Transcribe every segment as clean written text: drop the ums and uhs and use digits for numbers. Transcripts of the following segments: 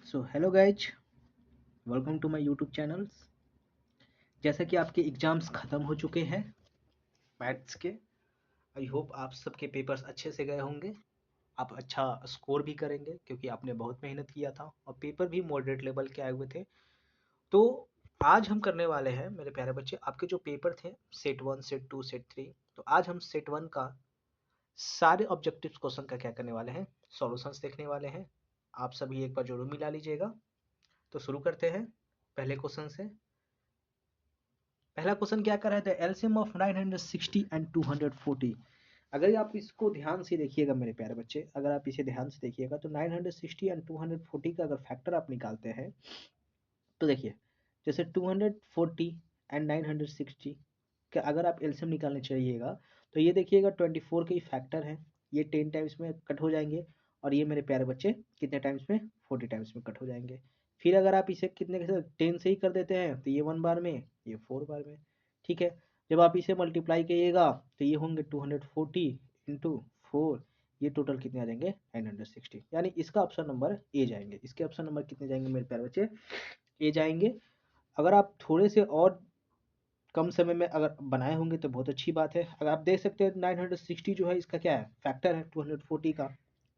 So hello guys, welcome to my YouTube channels. जैसा कि आपके एग्जाम्स ख़त्म हो चुके हैं मैथ्स के। आई होप आप सबके पेपर्स अच्छे से गए होंगे। आप अच्छा स्कोर भी करेंगे क्योंकि आपने बहुत मेहनत किया था और पेपर भी मॉडरेट लेवल के आए हुए थे। तो आज हम करने वाले हैं मेरे प्यारे बच्चे, आपके जो पेपर थे सेट 1 सेट 2 सेट 3। तो आज हम सेट 1 का सारे ऑब्जेक्टिव क्वेश्चन का क्या करने वाले हैं, सॉल्यूशंस देखने वाले हैं। आप सभी एक बार जरूर मिला लीजिएगा। तो शुरू करते हैं पहले क्वेश्चन से। पहला क्वेश्चन क्या कर रहे थे, एलसीएम ऑफ 960 एंड 240। अगर आप इसको ध्यान से देखिएगा मेरे प्यारे बच्चे, अगर आप इसे ध्यान से देखिएगा तो 960 एंड 240 का अगर फैक्टर आप निकालते हैं तो देखिए, जैसे 240 एंड 960 का अगर आप एलसीएम निकालने चाहिएगा तो ये देखिएगा 24 के ही फैक्टर है। ये 10 टाइम्स में कट हो जाएंगे और ये मेरे प्यारे बच्चे कितने टाइम्स में, 40 टाइम्स में कट हो जाएंगे। फिर अगर आप इसे कितने के 10 से ही कर देते हैं तो ये 1 बार में, ये 4 बार में। ठीक है, जब आप इसे मल्टीप्लाई करिएगा तो ये होंगे 240 इंटू 4। ये टोटल कितने आ जाएंगे 960, यानी इसका ऑप्शन नंबर ए जाएंगे। इसके ऑप्शन नंबर कितने जाएंगे मेरे प्यारे बच्चे, ए जाएंगे। अगर आप थोड़े से और कम समय में अगर बनाए होंगे तो बहुत अच्छी बात है। अगर आप देख सकते हैं 960 जो है इसका क्या है, फैक्टर है 240 का।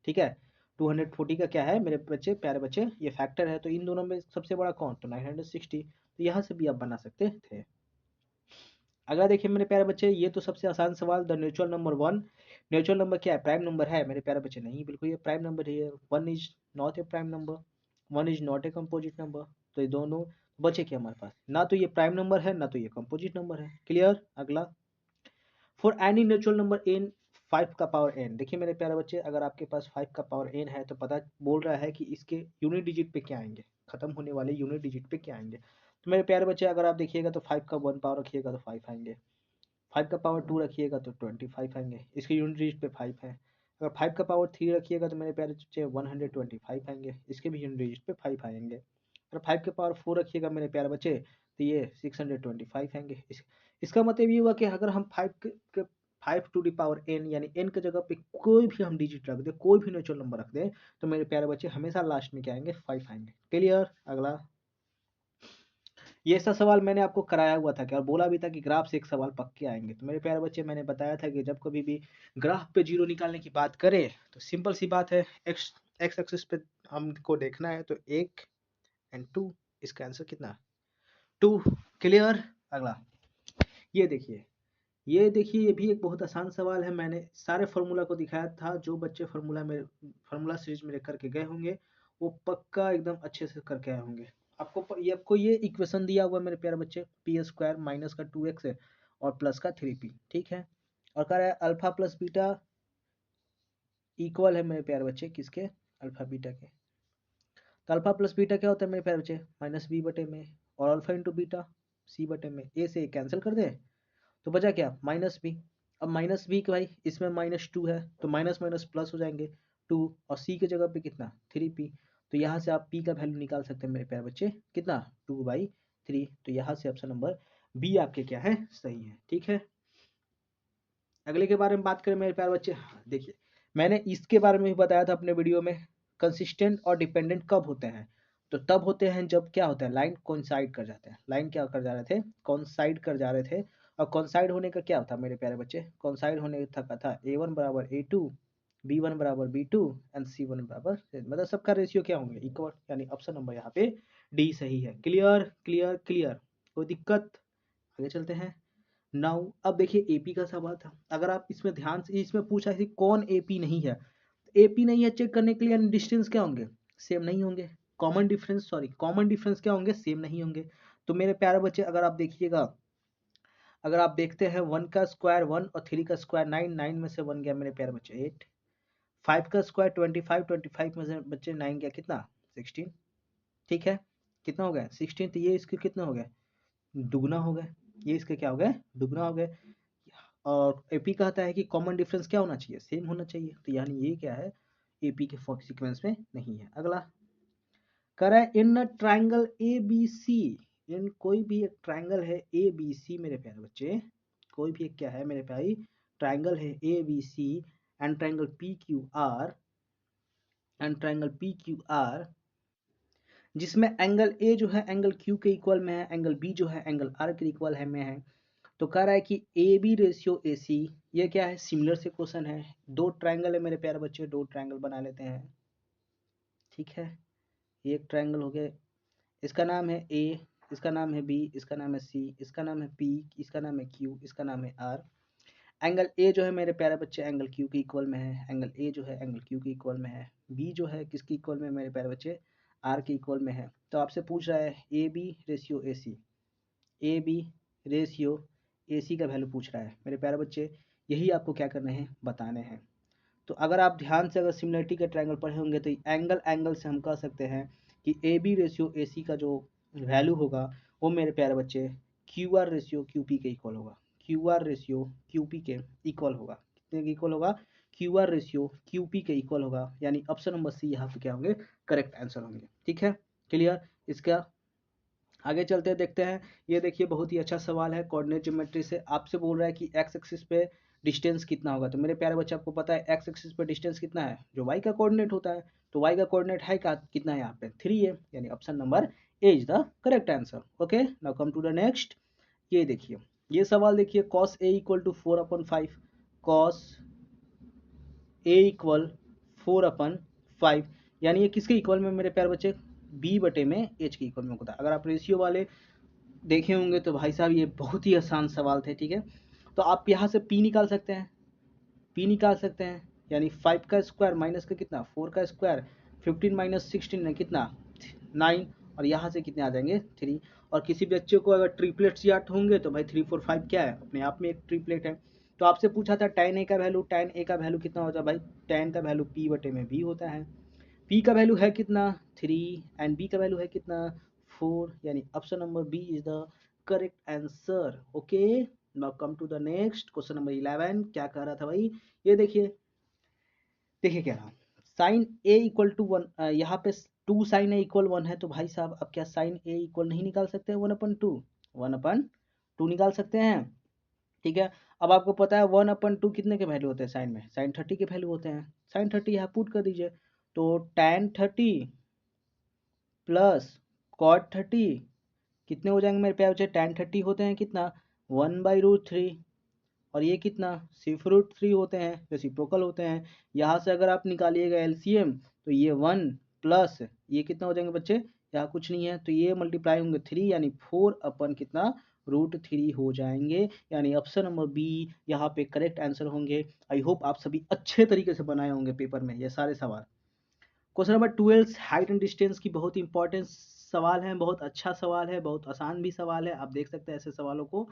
ठीक है, 240 का क्या है मेरे बच्चे प्यारे बच्चे, ये फैक्टर है। तो इन दोनों में सबसे बड़ा कौन, तो 960। तो यहाँ से भी आप बना सकते थे। अगला देखिए मेरे प्यारे बच्चे, ये तो सबसे आसान सवाल, the natural number 1। Natural number क्या है, प्राइम नंबर है मेरे प्यारे बच्चे, नहीं बिल्कुल ये प्राइम नंबर है। 1 is not a prime number, 1 is not a composite number. तो ये दोनों बचे क्या हमारे पास, ना तो ये प्राइम नंबर है ना तो ये कंपोजिट नंबर है। क्लियर। अगला, for any natural number n 5 का पावर एन। देखिए मेरे प्यारे बच्चे, अगर आपके पास 5 का पावर एन है तो पता बोल रहा है कि इसके यूनिट डिजिट पे क्या आएंगे, खत्म होने वाले यूनिट डिजिट पे क्या आएंगे। तो मेरे प्यारे बच्चे अगर आप देखिएगा तो 5 का 1 पावर रखिएगा तो 5 आएंगे, 5 का पावर 2 रखिएगा तो 25 आएंगे, इसके यूनिट डिजिट पे 5 है। अगर 5 का पावर 3 रखिएगा तो मेरे प्यारे बच्चे 125 आएंगे, इसके भी यूनिट डिजिट पे 5 आएंगे। अगर 5 के पावर 4 रखिएगा मेरे प्यारे बच्चे तो ये 625 आएंगे। इसका मतलब ये हुआ कि अगर हम 5 टू द पावर एन यानी एन की जगह पे कोई भी हम डिजिट रख दें, कोई भी नेचुरल नंबर रख दें, तो मेरे प्यारे बच्चे हमेशा लास्ट में क्या आएंगे, 5 आएंगे। क्लियर। अगला, ये ऐसा सवाल मैंने आपको कराया हुआ था क्या, और बोला भी था कि ग्राफ से एक सवाल पक्के आएंगे। तो मेरे प्यारे बच्चे मैंने बताया था कि जब कभी भी ग्राफ पे जीरो निकालने की बात करें तो सिंपल सी बात है, एक्स एक्स एक्सिस पे हमको देखना है तो 1 एंड 2, इसका आंसर कितना, 2। क्लियर। अगला, ये देखिए, ये देखिए, ये भी एक बहुत आसान सवाल है। मैंने सारे फार्मूला को दिखाया था, जो बच्चे फार्मूला सीरीज में करके गए होंगे वो पक्का एकदम अच्छे से करके आए होंगे। आपको ये इक्वेशन दिया हुआ है मेरे प्यारे बच्चे, पी स्क्वायर माइनस का 2x है और प्लस का 3p। ठीक है, और कह रहा है अल्फा प्लस बीटा इक्वल है मेरे प्यारे बच्चे किसके, अल्फा बीटा के। तो अल्फा प्लस बीटा क्या होता है मेरे प्यारे बच्चे, माइनस बी बटे में, और अल्फा इंटू बीटा सी बटे में। ए से कैंसिल कर दे तो बचा क्या, माइनस बी। अब माइनस बी के भाई इसमें -2 है तो माइनस माइनस प्लस हो जाएंगे 2, और सी के जगह पे कितना 3p। तो यहाँ से आप p का वैल्यू निकाल सकते हैं मेरे प्यारे बच्चे, कितना 2/3। तो यहाँ से ऑप्शन नंबर बी आपके क्या है, सही है। ठीक है, अगले के बारे में बात करें मेरे प्यारे बच्चे। हाँ, देखिए मैंने इसके बारे में भी बताया था अपने वीडियो में, कंसिस्टेंट और डिपेंडेंट कब होते हैं, तो तब होते हैं जब क्या होता है, लाइन कोइंसाइड कर जाते हैं। लाइन क्या कर जा रहे थे, कोइंसाइड कर जा रहे थे। और कोइंसाइड होने का क्या होता है मेरे प्यारे बच्चे, कोइंसाइड होने का था a1 बराबर a2, b1 बराबर b2 एंड c1 बराबर, मतलब सबका रेशियो क्या होंगे, इक्वल। यानी ऑप्शन नंबर यहाँ पे डी सही है। क्लियर क्लियर क्लियर, कोई दिक्कत। आगे चलते हैं। नाउ अब देखिए एपी का सवाल था, अगर आप इसमें ध्यान से, इसमें पूछा है कौन एपी नहीं है। एपी नहीं है चेक करने के लिए डिस्टेंस क्या होंगे, सेम नहीं होंगे। कॉमन डिफरेंस क्या होंगे, सेम नहीं होंगे। तो मेरे प्यारे बच्चे अगर आप देखिएगा, अगर आप देखते हैं 1 का स्क्वायर 1 और 3 का स्क्वायर 9, 9 में से 1 गया मेरे प्यारे बच्चे 8, 5 का स्क्वायर 25, 25 में से बच्चे 9 गया कितना 16। ठीक है, कितना हो गया 16। तो ये इसके कितना हो गया, दुगना हो गया। ये इसके क्या हो गए, दुगना हो गए। और एपी कहता है कि कॉमन डिफरेंस क्या होना चाहिए, सेम होना चाहिए। तो यानी ये क्या है, एपी के सीक्वेंस में नहीं है। अगला कह रहा है इन ट्राइंगल ए बी सी, इन कोई भी एक ट्राइंगल है ए बी सी मेरे प्यारे बच्चे, कोई भी एक क्या है मेरे प्यारे ट्राइंगल है A B C and triangle P Q R, and triangle P Q R जिसमें एंगल ए जो है एंगल क्यू के इक्वल में है, एंगल बी जो है एंगल आर के इक्वल है में है। तो कह रहा है कि ए बी रेशियो ए सी, ये क्या है, सिमिलर से क्वेश्चन है। दो ट्रायंगल है मेरे प्यारे बच्चे, दो ट्रायंगल बना लेते हैं। ठीक है, एक ट्रायंगल हो गया, इसका नाम है ए, इसका नाम है बी, इसका नाम है सी, इसका नाम है पी, इसका नाम है क्यू, इसका नाम है आर। एंगल ए जो है मेरे प्यारे बच्चे एंगल क्यू के इक्वल में है, एंगल ए जो है एंगल क्यू के इक्वल में है। बी जो है किसके इक्वल में मेरे प्यारे बच्चे, आर के इक्वल में है। तो आपसे पूछ रहा है A B ratio A C, A B ratio A C का वैल्यू पूछ रहा है मेरे प्यारे बच्चे। यही आपको क्या करने हैं, बताने हैं। तो अगर आप ध्यान से अगर सिमिलरिटी के ट्रायंगल पढ़े होंगे तो एंगल एंगल से हम कह सकते हैं कि ए बी रेशियो ए सी का जो वैल्यू होगा वो मेरे प्यारे बच्चे Q R ratio Q P के इक्वल होगा। Q R ratio Q P के इक्वल होगा, कितने के इक्वल होगा, Q R ratio Q P के इक्वल होगा। यानी ऑप्शन नंबर सी यहाँ पे क्या होंगे, करेक्ट आंसर होंगे। ठीक है, क्लियर। इसका आगे चलते देखते हैं। ये देखिए बहुत ही अच्छा सवाल है, कोऑर्डिनेट ज्योमेट्री से आपसे बोल रहा है कि एक्स एक्सिस पे डिस्टेंस कितना होगा। तो मेरे प्यारे बच्चे आपको पता है एक्स एक्सिस पे डिस्टेंस कितना है, जो वाई का कोऑर्डिनेट होता है। तो वाई का कोऑर्डिनेट है कितना है यहाँ पे 3 है, यानी option number A is the correct answer. Okay, now come to the next. ये देखिए, ये सवाल देखिए, cos a equal to 4/5, cos a equal 4/5, यानी ये किसके इक्वल में मेरे प्यारे बच्चे, b बटे में h के इक्वल में होता है। अगर आप रेशियो वाले देखे होंगे तो भाई साहब ये बहुत ही आसान सवाल थे। ठीक है, तो आप यहाँ से p निकाल सकते हैं, p निकाल सकते हैं, यानी 5 का स्क्वायर माइनस का कितना 4 का स्क्वायर, 15 माइनस 16 है कितना 9, और यहाँ से कितने आ जाएंगे 3। और किसी बच्चे को अगर ट्रिपलेट्स याद होंगे तो भाई 3 4 5 क्या है, अपने आप में एक ट्रिपलेट है। तो आपसे पूछा था tan a का वैल्यू, tan a का वैल्यू कितना होता है भाई, tan का वैल्यू p बटे में b होता है। p का वैल्यू है कितना 3 एंड b का वैल्यू है कितना 4, यानी option number B is the correct answer. Okay, now come to the next question number 11। क्या कह रहा था भाई, ये देखिए, देखिए क्या रहा, साइन ए इक्वल टू 1, यहाँ पे 2 साइन ए इक्वल 1 है। तो भाई साहब अब क्या साइन ए इक्वल नहीं निकाल सकते, 1/2, 1/2 निकाल सकते हैं। ठीक है, अब आपको पता है 1/2 कितने के वैल्यू होते हैं साइन में, साइन 30 के वैल्यू होते हैं। साइन 30 यहाँ पुट कर दीजिए, तो tan 30 प्लस कॉट 30 कितने हो जाएंगे मेरे प्यारे बच्चे, tan 30 होते हैं कितना 1/√3, और ये कितना √3 होते हैं, रेसिप्रोकल होते हैं। यहाँ से अगर आप निकालिएगा एलसीएम तो ये 1 प्लस ये कितना हो जाएंगे बच्चे, यहाँ कुछ नहीं है तो ये मल्टीप्लाई होंगे 3, यानी 4 अपन कितना √3 हो जाएंगे। यानी ऑप्शन नंबर बी यहाँ पे करेक्ट आंसर होंगे। आई होप आप सभी अच्छे तरीके से बनाए होंगे पेपर में ये सारे सवाल। Question number 12 height and distance की बहुत इंपॉर्टेंट सवाल है, बहुत अच्छा सवाल है, बहुत आसान भी सवाल है, आप देख सकते हैं ऐसे सवालों को।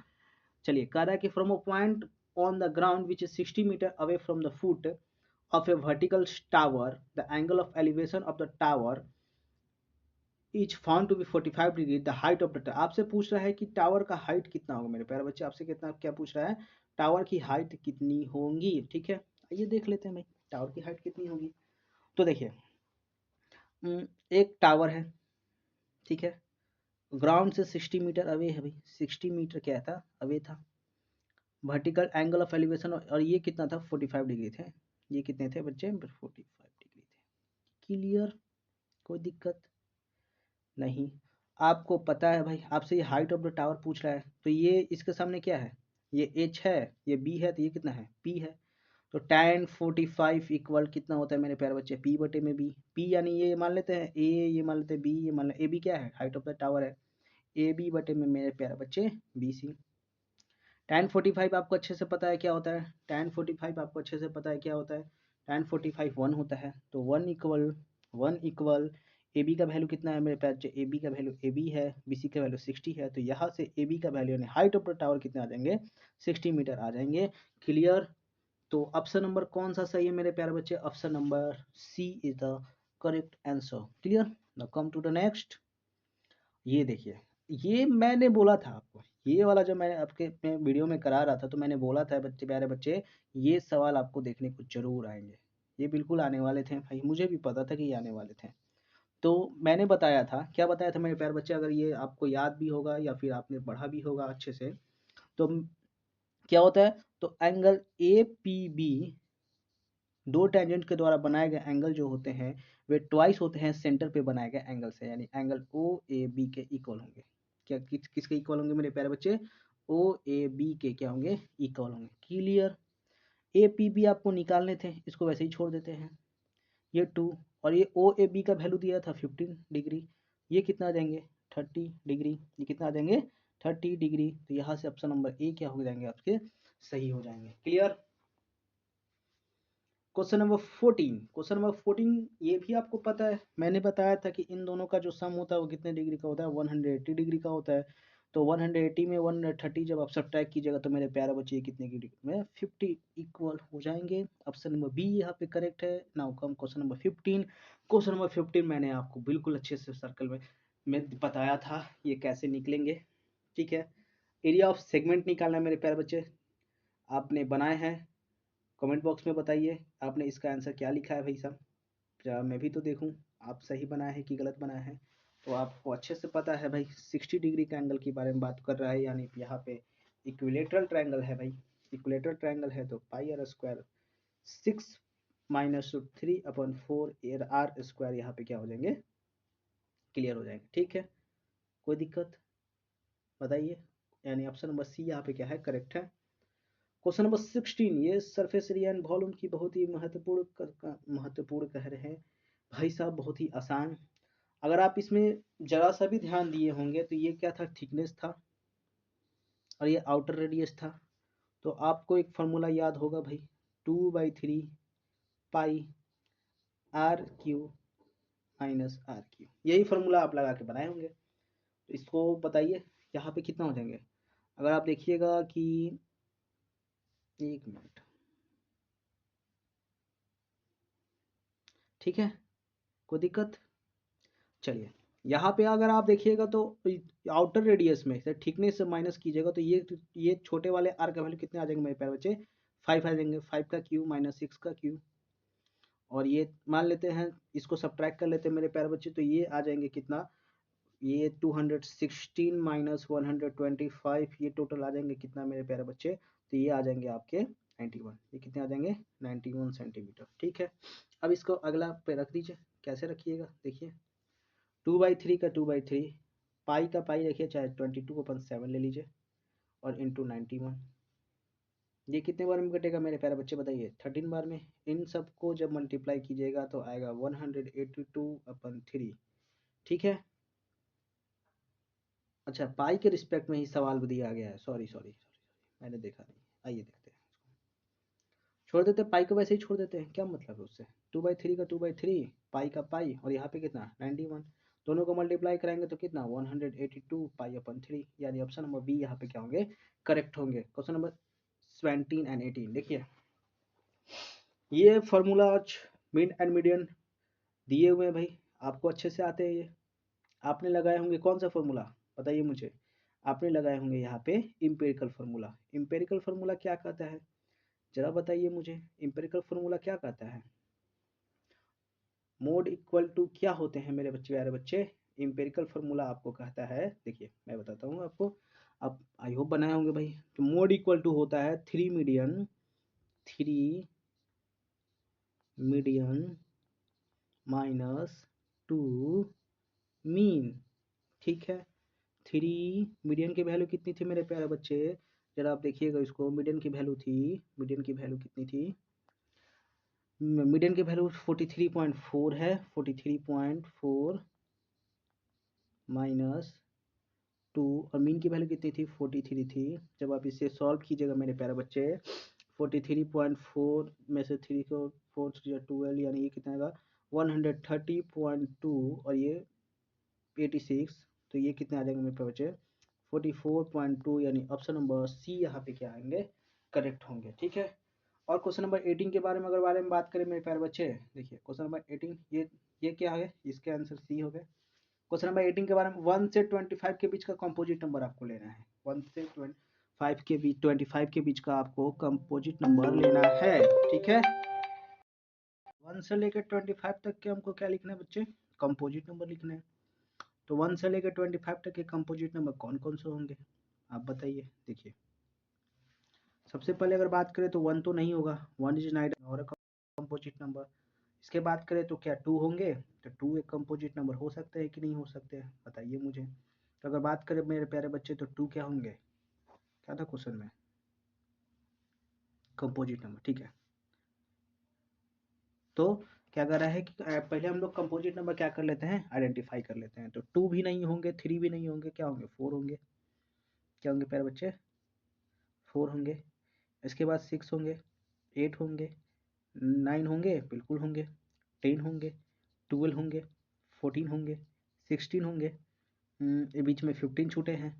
चलिए, कह रहा है कि from a point on the ground which is 60 metre away from the foot of a vertical tower, the angle of elevation of the tower is found to be 45 degree, the height of the tower. आपसे पूछ रहा है कि tower का height कितना होगा मेरे प्यारे बच्चे, आपसे कितना क्या पूछ रहा है, टावर की हाइट कितनी होगी। ठीक है, आइए देख लेते हैं भाई टावर की हाइट कितनी होगी। तो देखिए, एक टावर है, ठीक है, ग्राउंड से 60 मीटर अवे है भाई, 60 मीटर क्या था अवे था। वर्टिकल एंगल ऑफ एलिवेशन और ये कितना था 45 डिग्री थे। ये कितने थे बच्चे 45 डिग्री थे। क्लियर, कोई दिक्कत नहीं। आपको पता है भाई, आपसे ये हाइट ऑफ द टावर पूछ रहा है तो ये इसके सामने क्या है, ये एच है, ये बी है, तो ये कितना है पी है। तो tan 45 इक्वल कितना होता है मेरे प्यारे बच्चे, पी बटे में बी। पी यानी ये मान लेते हैं ए, ये मान लेते हैं बी, ये मान लेते ए बी क्या है हाइट ऑफ द टावर है, ए बी बटे में मेरे प्यारे बच्चे बी सी। tan 45 आपको अच्छे से पता है क्या होता है, tan 45 आपको अच्छे से पता है क्या होता है, tan 45 1 होता है। तो 1 इक्वल ए बी का वैल्यू कितना है मेरे पास, ए बी का वैल्यू ए बी है, बी सी का वैल्यू 60 है। तो यहाँ से ए बी का वैल्यू यानी हाइट ऑफ द टावर कितने आ जाएंगे 60 मीटर आ जाएंगे। क्लियर। तो ऑप्शन नंबर कौन सा सही है मेरे प्यारे बच्चे, option number C is the correct answer. Clear, now come to the next. ये देखिए, ये मैंने बोला था आपको, ये वाला जो मैंने आपके वीडियो में करा रहा था तो मैंने बोला था बच्चे प्यारे बच्चे ये सवाल आपको देखने को जरूर आएंगे। ये बिल्कुल आने वाले थे भाई, मुझे भी पता था कि ये आने वाले थे। तो मैंने बताया था, क्या बताया था मेरे प्यारे बच्चे, अगर ये आपको याद भी होगा या फिर आपने पढ़ा भी होगा अच्छे से, तो क्या होता है, तो एंगल ए पी बी दो टेंजेंट के द्वारा बनाए गए एंगल जो होते हैं वे ट्वाइस होते हैं सेंटर पे बनाए गए एंगल से, यानी एंगल ओ ए बी के इक्वल होंगे। क्या किसके इक्वल होंगे मेरे प्यारे बच्चे? ओ ए बी के क्या होंगे? इक्वल होंगे। क्लियर? ए पी बी आपको निकालने थे, इसको वैसे ही छोड़ देते हैं। ये 2 और ये ओ ए बी का वैल्यू दिया था 15 डिग्री, ये कितना आ जाएंगे? 30 डिग्री। ये कितना आ जाएंगे? 30 डिग्री। तो यहाँ से ऑप्शन नंबर ए क्या हो जाएंगे आपके? सही हो जाएंगे। Clear? Question number 14। Question number 14 ये भी आपको पता है, मैंने बताया था कि इन दोनों का जो सम होता है वो कितने डिग्री का होता है? 180 डिग्री का होता है। तो 180 में 130 जब आप सब्ट्रैक्ट कीजिएगा तो मेरे प्यारे बच्चे कितने की डिग्री में? 50 इक्वल हो जाएंगे। ऑप्शन नंबर बी यहाँ पे करेक्ट है। Now come question number 15। Question number 15 मैंने आपको बिल्कुल अच्छे से सर्कल में बताया था ये कैसे निकलेंगे। ठीक है, एरिया ऑफ सेगमेंट निकालना है मेरे प्यारे बच्चे। आपने बनाए हैं, कमेंट बॉक्स में बताइए आपने इसका आंसर क्या लिखा है भाई साहब, जरा मैं भी तो देखूं आप सही बनाए हैं कि गलत बनाए हैं। तो आपको अच्छे से पता है भाई 60 डिग्री का एंगल के बारे में बात कर रहा है, यानी यहाँ पे इक्विलेटरल ट्रायंगल है भाई। इक्विलेटरल ट्रायंगल है तो पाई आर स्क्वायर 6 माइनस 3/4 एर आर स्क्वायर यहाँ पे क्या हो जाएंगे? क्लियर हो जाएंगे। ठीक है, कोई दिक्कत बताइए? यानी ऑप्शन नंबर सी यहाँ पे क्या है? करेक्ट है। क्वेश्चन नंबर 16, ये सरफेस एरिया एंड वॉल्यूम की बहुत ही महत्वपूर्ण कह रहे हैं भाई साहब, बहुत ही आसान। अगर आप इसमें जरा सा भी ध्यान दिए होंगे तो ये क्या था? थिकनेस था और ये आउटर रेडियस था। तो आपको एक फॉर्मूला याद होगा भाई, 2/3 pi R Q minus R Q, यही फॉर्मूला आप लगा के बनाए होंगे। तो इसको बताइए यहाँ पे कितना हो जाएंगे? अगर आप देखिएगा कि 1 मिनट, ठीक है, कोई दिक्कत? चलिए, यहाँ पे अगर आप देखिएगा तो आउटर रेडियस में से थिकनेस से माइनस कीजिएगा तो ये छोटे वाले आर का वैल्यू कितने आ जाएंगे मेरे प्यारे बच्चे? 5 आ जाएंगे। 5 का क्यू माइनस 6 का क्यू, और ये मान लेते हैं, इसको सब्ट्रैक्ट कर लेते हैं मेरे प्यारे बच्चे, तो ये आ जाएंगे कितना? ये 216 माइनस 125, ये टोटल आ जाएंगे कितना मेरे प्यारे बच्चे? तो ये आ जाएंगे आपके 91। ये कितने आ जाएंगे? 91 सेंटीमीटर। ठीक है, अब इसको अगला पे रख दीजिए। कैसे रखिएगा देखिए, 2/3 का 2/3, पाई का पाई रखिए, चाहे 22/7 ले लीजिए, और इंटू 91। ये कितने बार में कटेगा मेरे प्यारे बच्चे बताइए? 13 बार में। इन सबको जब मल्टीप्लाई कीजिएगा तो आएगा 182/3। ठीक है, अच्छा पाई के रिस्पेक्ट में ही सवाल भी दिया गया है, सॉरी सॉरी सॉरी, मैंने देखा नहीं। आइए देखते हैं, छोड़ देते हैं पाई को, वैसे ही छोड़ देते हैं, क्या मतलब है उससे? 2/3 का 2/3, पाई का पाई, और यहाँ पे कितना? 91। दोनों को मल्टीप्लाई कराएंगे तो कितना? 182 पाई/3, यानी ऑप्शन नंबर बी यहाँ पे क्या होंगे? करेक्ट होंगे। क्वेश्चन नंबर 17 एंड 18 देखिए, ये फॉर्मूलाज मीन एंड मीडियन दिए हुए हैं भाई, आपको अच्छे से आते हैं ये। आपने लगाए होंगे कौन सा फॉर्मूला बताइए मुझे? आपने लगाए होंगे यहाँ पे इम्पेरिकल फार्मूला। इम्पेरिकल फार्मूला क्या कहता है जरा बताइए मुझे? इम्पेरिकल फार्मूला क्या कहता है? मोड इक्वल टू क्या होते हैं मेरे बच्चे, प्यारे बच्चे? इम्पेरिकल फार्मूला आपको कहता है, देखिए मैं बताता हूँ आपको, आप आई होप बनाए होंगे भाई। तो मोड इक्वल टू होता है 3 मीडियन माइनस 2 मीन। ठीक है, 3 मीडियन की वैल्यू कितनी थी मेरे प्यारे बच्चे? जरा आप देखिएगा इसको, मीडियन की वैल्यू थी, मीडियन की वैल्यू कितनी थी? मीडियन की वैल्यू 43.4 है। 43.4 माइनस 2, और मीन की वैल्यू कितनी थी? 43 थी। जब आप इसे सॉल्व कीजिएगा मेरे प्यारे बच्चे, 43.4 में से 3 को 4 3 12, यानी ये कितना आएगा? 130.2, और ये 86, तो ये कितने आ जाएंगे मेरे प्यारे बच्चे? 44.2, यानी ऑप्शन नंबर सी यहाँ पे क्या आएंगे? करेक्ट होंगे। ठीक है, और क्वेश्चन नंबर 18 के बारे में बात करें मेरे प्यारे बच्चे, देखिए क्वेश्चन नंबर 18, ये क्या है? इसके आंसर सी हो गए। क्वेश्चन नंबर 18 के बारे में, 1 से 25 के बीच का कंपोजिट नंबर आपको लेना है। 1 से 25 के बीच का आपको कंपोजिट नंबर लेना है। ठीक है, 1 से लेकर 25 तक के हमको क्या लिखना है बच्चे? कंपोजिट नंबर लिखना है। तो 1 से लेकर 25 तक के कंपोजिट नंबर कौन कौन से होंगे आप बताइए? देखिए, सबसे पहले अगर बात करें तो 1 तो नहीं होगा, 1 इज नाइट और कंपोजिट नंबर। इसके बात करें तो क्या 2 होंगे? तो 2 एक कंपोजिट नंबर हो सकते हैं कि नहीं हो सकते? बताइए मुझे। तो अगर बात करें मेरे प्यारे बच्चे तो 2 क्या होंगे? क्या था क्वेश्चन में? कंपोजिट नंबर, ठीक है। तो क्या कर रहा है कि पहले हम लोग कंपोजिट नंबर क्या कर लेते हैं? आइडेंटिफाई कर लेते हैं। तो 2 भी नहीं होंगे, 3 भी नहीं होंगे, क्या होंगे? 4 होंगे। क्या होंगे प्यारे बच्चे? 4 होंगे। इसके बाद 6 होंगे, 8 होंगे, 9 होंगे, बिल्कुल होंगे, 10 होंगे, 12 होंगे, 14 होंगे, 16 होंगे, ये बीच में 15 छूटे हैं।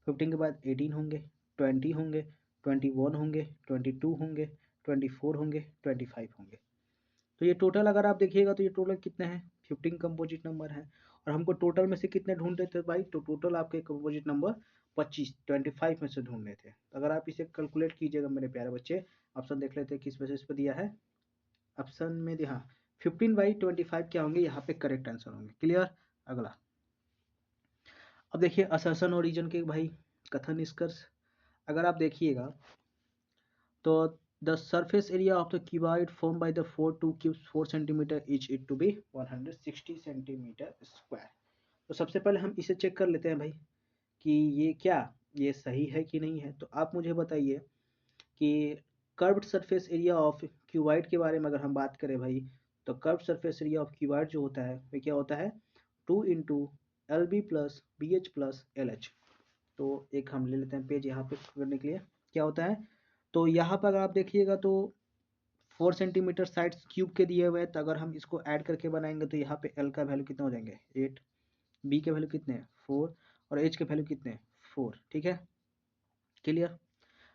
15 के बाद 18 होंगे, 20 होंगे, 21 होंगे, 22 होंगे, 24 होंगे, 25 होंगे। तो ये टोटल अगर आप देखिएगा तो ये टोटल कितने हैं? 15 कंपोजिट नंबर हैं। और हमको टोटल में से कितने ढूंढने थे भाई? तो टोटल आपके कंपोजिट नंबर 25 में से ढूंढने थे। अगर आप इसे कैलकुलेट कीजिएगा मेरे प्यारे बच्चे, ऑप्शन देख लेते हैं किस बेसिस पे दिया है। ऑप्शन में हाँ 15/25 क्या होंगे? यहाँ पे करेक्ट आंसर होंगे। क्लियर? अगला अब देखिए असर्शन ओरिजिन के भाई कथन निष्कर्ष। अगर आप देखिएगा तो the surface area of the cuboid form by the 4 cubes 4 centimetre each it to be 160 centimetre square. तो सबसे पहले हम इसे चेक कर लेते हैं भाई कि ये सही है कि नहीं है। तो आप मुझे बताइए कि curved surface area of cuboid के बारे में अगर हम बात करें भाई, तो curved surface area of cuboid जो होता है वो क्या होता है? 2 into L B plus B H plus L H. तो एक हम ले लेते हैं पेज यहाँ पे करने के लिए। क्या होता है? तो यहाँ पर अगर आप देखिएगा तो 4 सेंटीमीटर साइड्स क्यूब के दिए हुए हैं। तो अगर हम इसको ऐड करके बनाएंगे तो यहाँ पे एल का वैल्यू कितना हो जाएंगे? 8, बी के वैल्यू कितने हैं? 4, और एच के वैल्यू कितने हैं? 4। ठीक है, क्लियर।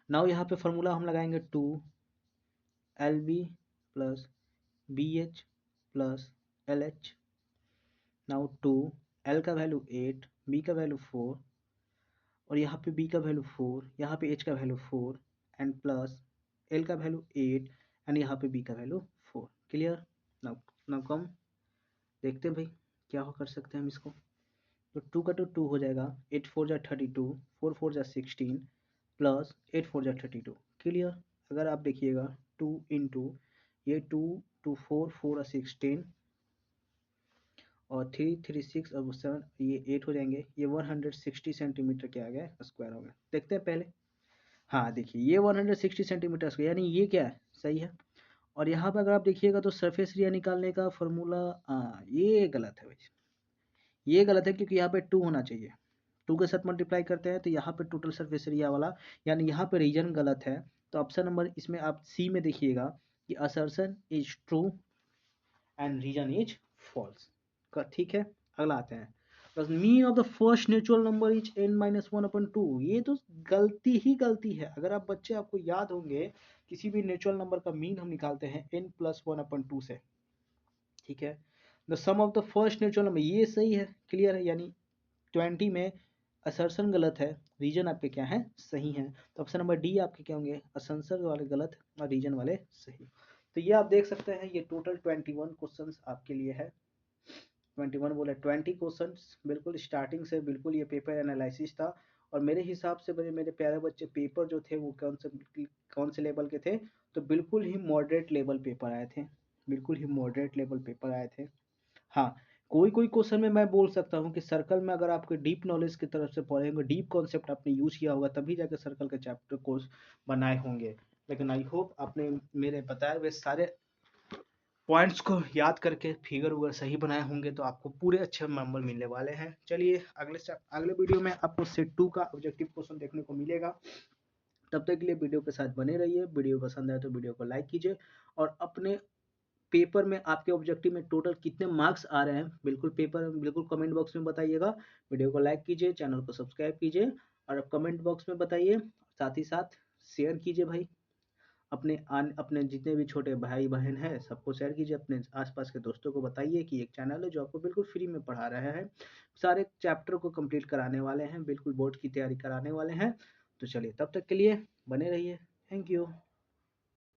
नाउ यहाँ पे फॉर्मूला हम लगाएंगे 2 L B plus B H plus L H. Now 2 L का वैल्यू 8, बी का वैल्यू 4, और यहाँ पे बी का वैल्यू 4, यहाँ पे एच का वैल्यू 4, एंड प्लस एल का वैल्यू 8, एंड यहाँ पे बी का value 4। Clear? Now now come देखते हैं भाई क्या हो कर सकते हैं हम इसको। तो 2 का तो 2 हो जाएगा, 8 4 जा 32, 4 4 जा 16, प्लस 8 4 जा 32। क्लियर? अगर आप देखिएगा 2 इंटू ये 2 2 4 4 और 16 और 3 3 6 और 7 ये 8 हो जाएंगे। ये 160 सेंटीमीटर के आ गए स्क्वायर हो गए। देखते हैं पहले। हाँ देखिए ये 160 सेंटीमीटर स्क्वायर, यानी ये क्या है? सही है। और यहाँ पर अगर आप देखिएगा तो सरफेस एरिया निकालने का फॉर्मूला ये गलत है भाई। ये गलत है क्योंकि यहाँ पे 2 होना चाहिए। 2 के साथ मल्टीप्लाई करते हैं तो यहाँ पे टोटल सरफेस एरिया वाला, यानी यहाँ पे रीजन गलत है। तो ऑप्शन नंबर इसमें आप सी में देखिएगा कि assertion is true and reason is false. ठीक है, अगला आते हैं। Mean of the first natural number is n-1/2। ये तो गलती ही गलती है। अगर आप बच्चे आपको याद होंगे किसी भी नेचुरल नंबर का मीन हम निकालते हैं n+1/2 से। ठीक है, the sum of the first natural number, ये सही है, क्लियर है। यानी 20 में असर्शन गलत है, रीजन आपके क्या है? सही है। तो ऑप्शन नंबर डी आपके क्या होंगे? असर्शन वाले गलत और रीजन वाले सही। तो ये आप देख सकते हैं ये टोटल 21 क्वेश्चंस आपके लिए है। 21 बोले 20 क्वेश्चंस, बिल्कुल स्टार्टिंग से बिल्कुल ये पेपर एनालिसिस था। और मेरे हिसाब से मेरे प्यारे बच्चे पेपर जो थे वो कौन से लेवल के थे? तो बिल्कुल ही मॉडरेट लेवल पेपर आए थे, बिल्कुल ही मॉडरेट लेवल पेपर आए थे। हाँ, कोई कोई क्वेश्चन में मैं बोल सकता हूँ कि सर्कल में अगर आपके डीप नॉलेज की तरफ से पढ़ेंगे, डीप कॉन्सेप्ट आपने यूज किया होगा तभी जाकर सर्कल के चैप्टर कोर्स बनाए होंगे। लेकिन आई होप आपने मेरे बताए हुए सारे पॉइंट्स को याद करके फिगर वगैरह सही बनाए होंगे, तो आपको पूरे अच्छे नंबर मिलने वाले हैं। चलिए अगले वीडियो में आपको सेट 2 का ऑब्जेक्टिव क्वेश्चन देखने को मिलेगा। तब तक के लिए वीडियो के साथ बने रहिए। वीडियो पसंद आए तो वीडियो को लाइक कीजिए, और अपने पेपर में आपके ऑब्जेक्टिव में टोटल कितने मार्क्स आ रहे हैं बिल्कुल कमेंट बॉक्स में बताइएगा। वीडियो को लाइक कीजिए, चैनल को सब्सक्राइब कीजिए, और कमेंट बॉक्स में बताइए। साथ ही साथ शेयर कीजिए भाई, अपने जितने भी छोटे भाई बहन हैं सबको शेयर कीजिए। अपने आसपास के दोस्तों को बताइए कि एक चैनल है जो आपको बिल्कुल फ्री में पढ़ा रहे हैं, सारे चैप्टर को कंप्लीट कराने वाले हैं, बिल्कुल बोर्ड की तैयारी कराने वाले हैं। तो चलिए तब तक के लिए बने रहिए। Thank you.